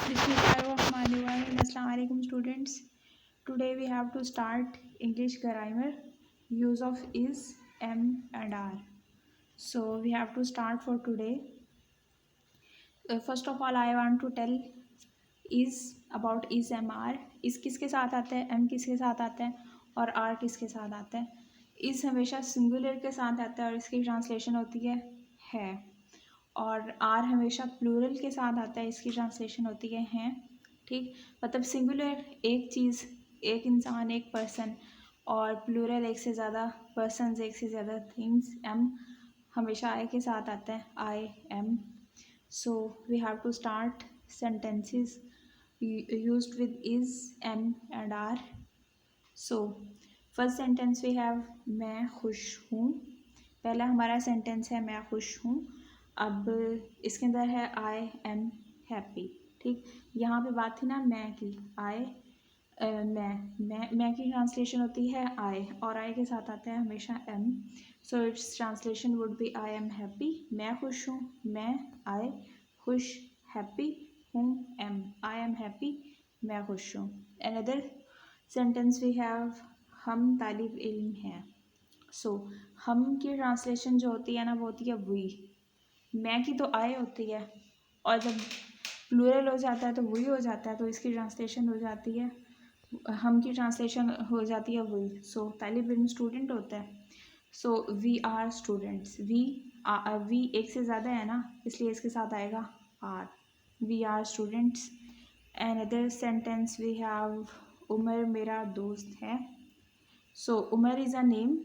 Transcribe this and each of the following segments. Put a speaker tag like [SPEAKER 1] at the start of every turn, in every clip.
[SPEAKER 1] Bismillahirrahmanirrahim. Assalamu alaikum students. Today we have to start English grammar. Use of is, am and are. So we have to start for today. First of all I want to tell is about is, am, are. is किसके साथ आता है, am किसके साथ आता है और are किसके साथ आता है. is हमेशा सिंगुलर के साथ आता है और इसकी ट्रांसलेशन होती है. और आर हमेशा प्लूरल के साथ आता है, इसकी ट्रांसलेशन होती है हैं. ठीक, मतलब सिंगुलर एक चीज़, एक इंसान, एक पर्सन, और प्लूरल एक से ज़्यादा पर्सनस, एक से ज़्यादा थिंग्स. एम हमेशा आई के साथ आता है, I am. So we have to start sentences used with is, am and are. So first sentence we have मैं खुश हूँ. पहला हमारा सेंटेंस है मैं खुश हूँ. अब इसके अंदर है आई एम हैप्पी. ठीक, यहाँ पे बात थी ना मैं की. आई मैं की ट्रांसलेशन होती है आई, और आई के साथ आता है हमेशा am. So its translation would be I am happy. मैं खुश हूँ, मैं, आई, खुश, हैप्पी, हूँ, एम. आई एम हैप्पी, मैं खुश हूँ. अनदर सेंटेंस वी हैव हम तालिब इल्म हैं. सो हम की ट्रांसलेशन जो होती है ना वो होती है वी. मैं की तो आई होती है और जब प्लूरल हो जाता है तो वही हो जाता है, तो इसकी ट्रांसलेशन हो जाती है, हम की ट्रांसलेशन हो जाती है वही. सो तालिब इल्म स्टूडेंट होता है. So we are students. We एक से ज़्यादा है ना, इसलिए इसके साथ आएगा are. We are students. And other sentence we have Umar मेरा दोस्त है. So Umar is a name.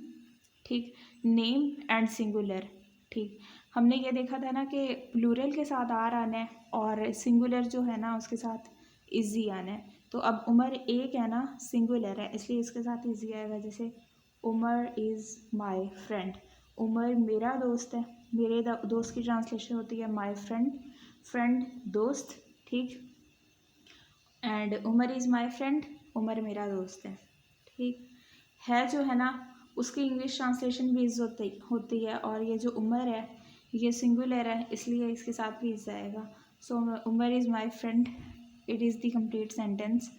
[SPEAKER 1] ठीक, नेम एंड सिंगुलर. ठीक, हमने ये देखा था ना कि प्लूरल के साथ आर आना है और सिंगुलर जो है ना उसके साथ इजी आना है. तो अब उमर एक है ना, सिंगुलर है, इसलिए इसके साथ इजी आएगा. जैसे Umar is my friend. Umar मेरा दोस्त है. मेरे दोस्त की ट्रांसलेशन होती है माय फ्रेंड. फ्रेंड दोस्त. ठीक, and Umar is my friend. Umar मेरा दोस्त है. ठीक है, जो है ना उसकी इंग्लिश ट्रांसलेशन भी इज़ होती है, और ये जो उमर है ये सिंगुलर है, इसलिए इसके साथ भी इज़ आएगा. So Umar is my friend. It is the complete sentence.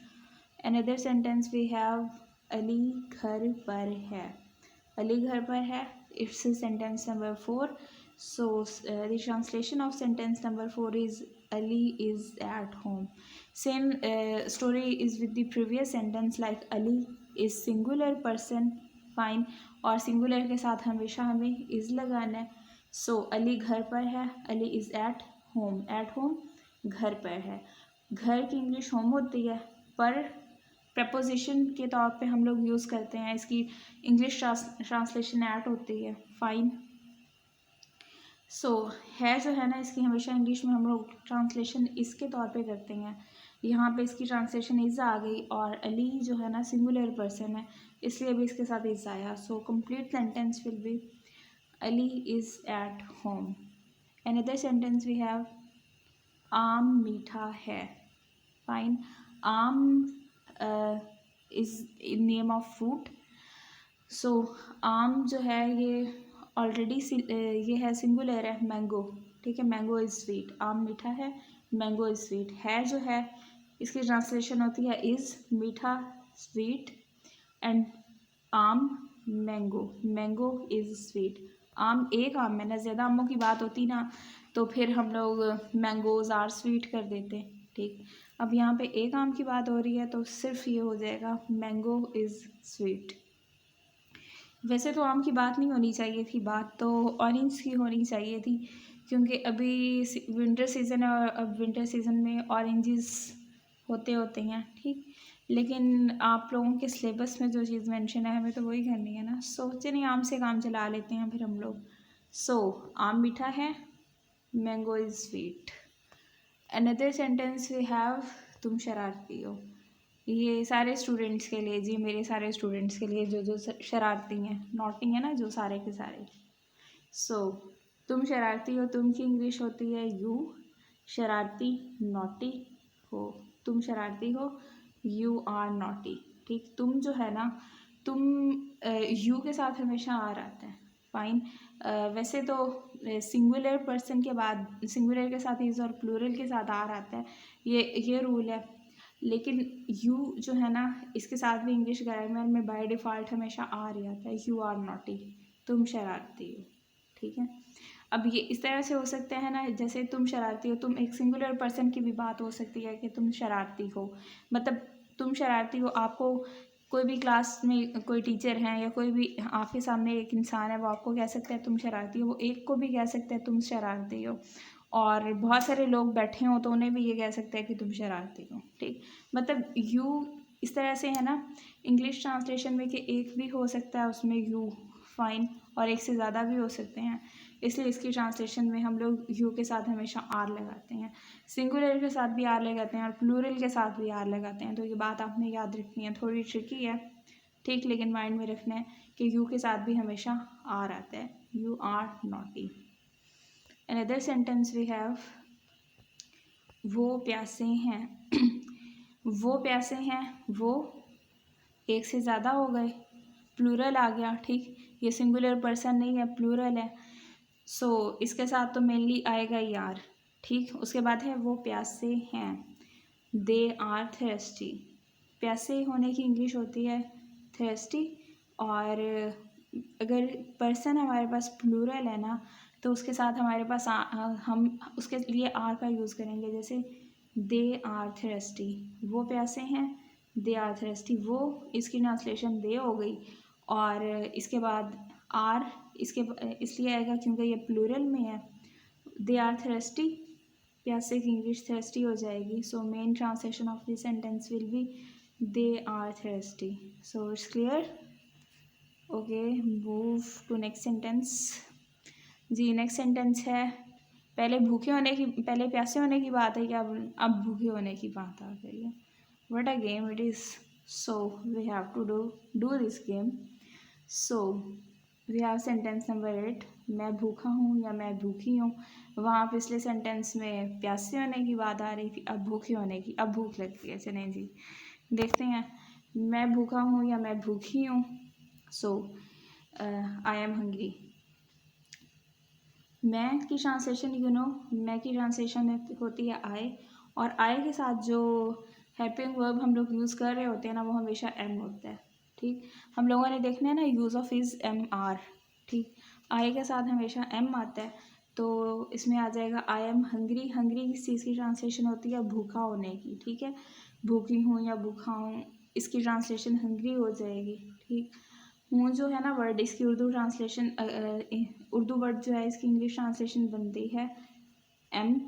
[SPEAKER 1] Another sentence we have Ali घर पर है. अली घर पर है. It's sentence number 4. So the translation of sentence number 4 is Ali is at home. Same story is with the previous sentence, like Ali is singular person. Fine, और singular के साथ हमेशा हमें इज़ लगाना है. सो अली घर पर है. Ali is at home. At home घर पर है. घर की इंग्लिश होम होती है, पर प्रपोजिशन के तौर पे हम लोग यूज़ करते हैं, इसकी इंग्लिश ट्रांसलेशन एट होती है. फाइन. सो है जो है ना इसकी हमेशा इंग्लिश में हम लोग ट्रांसलेशन इसके तौर पे करते हैं. यहाँ पे इसकी ट्रांसलेशन इज़ आ गई, और अली जो है ना सिंगुलर पर्सन है, इसलिए भी इसके साथ इज़ आया. So complete sentence will be Ali is at home. Another sentence we have आम मीठा है. Fine. Aam is name of fruit. So आम जो है ये ऑलरेडी ये है सिंगुलर है. मैंगो. ठीक है, मैंगो इज़ स्वीट. आम मीठा है, मैंगो इज़ स्वीट. है जो है इसकी ट्रांसलेशन होती है इज़, मीठा स्वीट, एंड आम मैंगो. Mango is sweet. आम एक आम है ना, ज़्यादा आमों की बात होती ना तो फिर हम लोग मैंगोज आर स्वीट कर देते. ठीक, अब यहाँ पे एक आम की बात हो रही है तो सिर्फ ये हो जाएगा मैंगो इज़ स्वीट. वैसे तो आम की बात नहीं होनी चाहिए थी, बात तो ऑरेंज की होनी चाहिए थी, क्योंकि अभी विंटर सीज़न है और अब विंटर सीज़न में ऑरेंजेस होते हैं. ठीक, लेकिन आप लोगों के सिलेबस में जो चीज़ मेंशन है हमें तो वही करनी है ना. सोचे नहीं, आम से काम चला लेते हैं फिर हम लोग. सो आम मीठा है, mango is sweet. Another sentence we have तुम शरारती हो. ये सारे स्टूडेंट्स के लिए जी, मेरे सारे स्टूडेंट्स के लिए जो शरारती हैं, नॉटी हैं ना जो सारे के सारे. सो तुम शरारती हो. तुम की इंग्लिश होती है यू. शरारती नॉटी हो. तुम शरारती हो, यू आर नॉटी. ठीक, तुम जो है ना, तुम यू के साथ हमेशा आर आता है. फाइन। वैसे तो सिंगुलर पर्सन के बाद सिंगुलर के साथ इज़ और प्लूरल के साथ आर आता है, ये रूल है। लेकिन यू जो है ना, इसके साथ भी इंग्लिश ग्रामर में बाय डिफ़ॉल्ट हमेशा आर ही आता है। यू आर नॉटी, तुम शरारती हो, ठीक है। अब ये इस तरह से हो सकता है ना, जैसे तुम शरारती हो, तुम एक सिंगुलर पर्सन की भी बात हो सकती है कि तुम शरारती हो, मतलब तुम शरारती हो। आपको कोई भी क्लास में कोई टीचर हैं या कोई भी आपके सामने एक इंसान है, वो आपको कह सकता है तुम शरारती हो, वो एक को भी कह सकता है तुम शरारती हो, और बहुत सारे लोग बैठे हों तो उन्हें भी ये कह सकते हैं कि तुम शरारती हो, ठीक। मतलब यू इस तरह से है ना इंग्लिश ट्रांसलेशन में कि एक भी हो सकता है उसमें यू, फाइन, और एक से ज़्यादा भी हो सकते हैं, इसलिए इसकी ट्रांसलेशन में हम लोग यू के साथ हमेशा आर लगाते हैं। सिंगुलर के साथ भी आर लगाते हैं और प्लूरल के साथ भी आर लगाते हैं। तो ये बात आपने याद रखनी है, थोड़ी ट्रिकी है, ठीक, लेकिन माइंड में रखना है कि यू के साथ भी हमेशा आर आता है। You are naughty. Another sentence we have, वो प्यासे हैं। वो प्यासे हैं, वो एक से ज़्यादा हो गए, प्लूरल आ गया, ठीक। ये सिंगुलर पर्सन नहीं है, प्लूरल है, सो इसके साथ तो मेनली आएगा यार, ठीक। उसके बाद है वो प्यासे हैं, दे आर थर्स्टी। प्यासे होने की इंग्लिश होती है थर्स्टी, और अगर पर्सन हमारे पास प्लूरल है ना, तो उसके साथ हमारे पास हम उसके लिए आर का यूज़ करेंगे, जैसे दे आर थर्स्टी, वो प्यासे हैं, दे आर थर्स्टी। वो इसकी ट्रांसलेशन दे हो गई, और इसके बाद आर इसके इसलिए आएगा क्योंकि ये प्लूरल में है। दे आर थर्स्टी, प्यासे की इंग्लिश थर्स्टी हो जाएगी। So main translation of this sentence will be they are thirsty. So it's clear, okay. Move to next sentence. जी, नेक्स्ट सेंटेंस है, पहले भूखे होने की, पहले प्यासे होने की बात है, क्या अब भूखे होने की बात आ गई है। What a game it is. So we have to do this game. So we have sentence number 8, मैं भूखा हूँ या मैं भूखी हूँ। वहाँ पिछले सेंटेंस में प्यासे होने की बात आ रही थी, अब भूखे होने की, अब भूख लगती है। चलें जी, देखते हैं, मैं भूखा हूँ या मैं भूखी हूँ। सो आई एम हंग्री। मैं की ट्रांसलेशन मैं की ट्रांसलेशन होती है आई, और आई के साथ जो हेल्पिंग वर्ब हम लोग यूज़ कर रहे होते हैं ना, वो हमेशा एम होता है, ठीक। हम लोगों ने देखना है ना, use of is am are, ठीक। आई के साथ हमेशा एम आता है, तो इसमें आ जाएगा आई एम हंग्री। हंग्री किस चीज़ की ट्रांसलेशन होती है, भूखा होने की, ठीक है। भूखी हूँ या भूखा हूँ, इसकी ट्रांसलेशन हंग्री हो जाएगी, ठीक। हूँ जो है ना वर्ड, इसकी उर्दू ट्रांसलेशन, उर्दू वर्ड जो है इसकी इंग्लिश ट्रांसलेशन बनती है एम,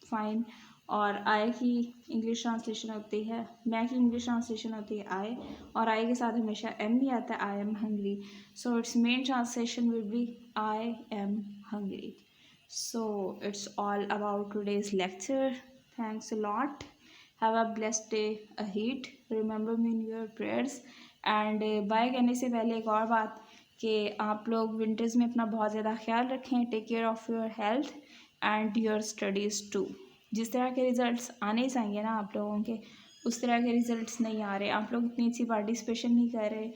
[SPEAKER 1] फाइन। और आई की इंग्लिश ट्रांसलेशन होती है, मैं की इंग्लिश ट्रांसलेशन होती है आई, और आई के साथ हमेशा एम भी आता है, I am hungry. So its main translation will be I am hungry. So it's all about today's lecture. Thanks a lot, have a blessed day ahead, remember me in your prayers. And bye कहने से पहले एक और बात, कि आप लोग winters में अपना बहुत ज़्यादा ख्याल रखें, take care of your health and your studies too. जिस तरह के रिज़ल्ट्स आने चाहिए ना आप लोगों के, उस तरह के रिज़ल्ट्स नहीं आ रहे। आप लोग इतनी अच्छी पार्टिसिपेशन नहीं कर रहे।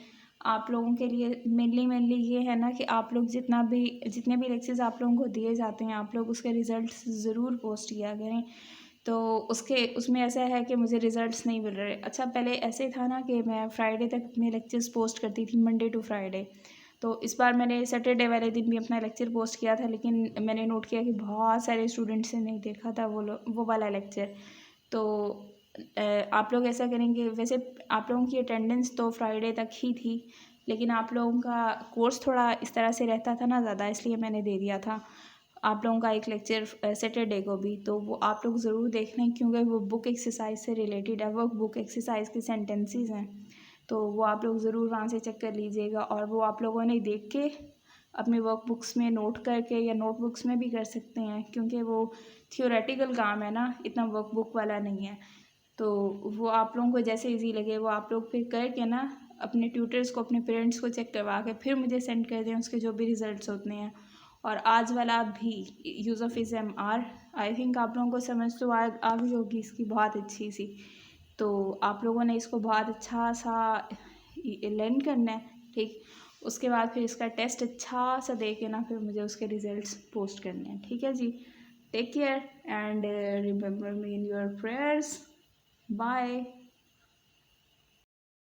[SPEAKER 1] आप लोगों के लिए मेनली ये है ना कि आप लोग जितने भी लेक्चर्स आप लोगों को दिए जाते हैं, आप लोग उसके रिज़ल्ट्स ज़रूर पोस्ट किया करें। तो उसमें ऐसा है कि मुझे रिज़ल्ट्स नहीं मिल रहे। अच्छा, पहले ऐसे था ना कि मैं फ्राइडे तक अपने लेक्चर्स पोस्ट करती थी, मंडे टू फ्राइडे। तो इस बार मैंने सैटरडे वाले दिन भी अपना लेक्चर पोस्ट किया था, लेकिन मैंने नोट किया कि बहुत सारे स्टूडेंट्स ने नहीं देखा था वो वाला लेक्चर। तो आप लोग ऐसा करेंगे, वैसे आप लोगों की अटेंडेंस तो फ्राइडे तक ही थी, लेकिन आप लोगों का कोर्स थोड़ा इस तरह से रहता था ना ज़्यादा, इसलिए मैंने दे दिया था आप लोगों का एक लेक्चर सैटरडे को भी। तो वो आप लोग ज़रूर देख लें, क्योंकि वो बुक एक्सरसाइज से रिलेटेड है, वो बुक एक्सरसाइज के सेंटेंसेस हैं, तो वो आप लोग ज़रूर वहाँ से चेक कर लीजिएगा। और वो आप लोगों ने देख के अपने वर्क बुक्स में नोट करके या नोटबुक्स में भी कर सकते हैं, क्योंकि वो थियोरेटिकल काम है ना, इतना वर्क बुक वाला नहीं है। तो वो आप लोगों को जैसे इजी लगे वो आप लोग फिर करके ना अपने ट्यूटर्स को, अपने पेरेंट्स को चेक करवा के फिर मुझे सेंड कर दें उसके जो भी रिज़ल्ट्स होते हैं। और आज वाला भी use of is am are, I think आप लोगों को समझ तो आ गई होगी इसकी बहुत अच्छी सी। तो आप लोगों ने इसको बहुत अच्छा सा लर्न करना है, ठीक। उसके बाद फिर इसका टेस्ट अच्छा सा दे के ना फिर मुझे उसके रिजल्ट्स पोस्ट करने हैं, ठीक है जी। Take care and remember me in your prayers. Bye.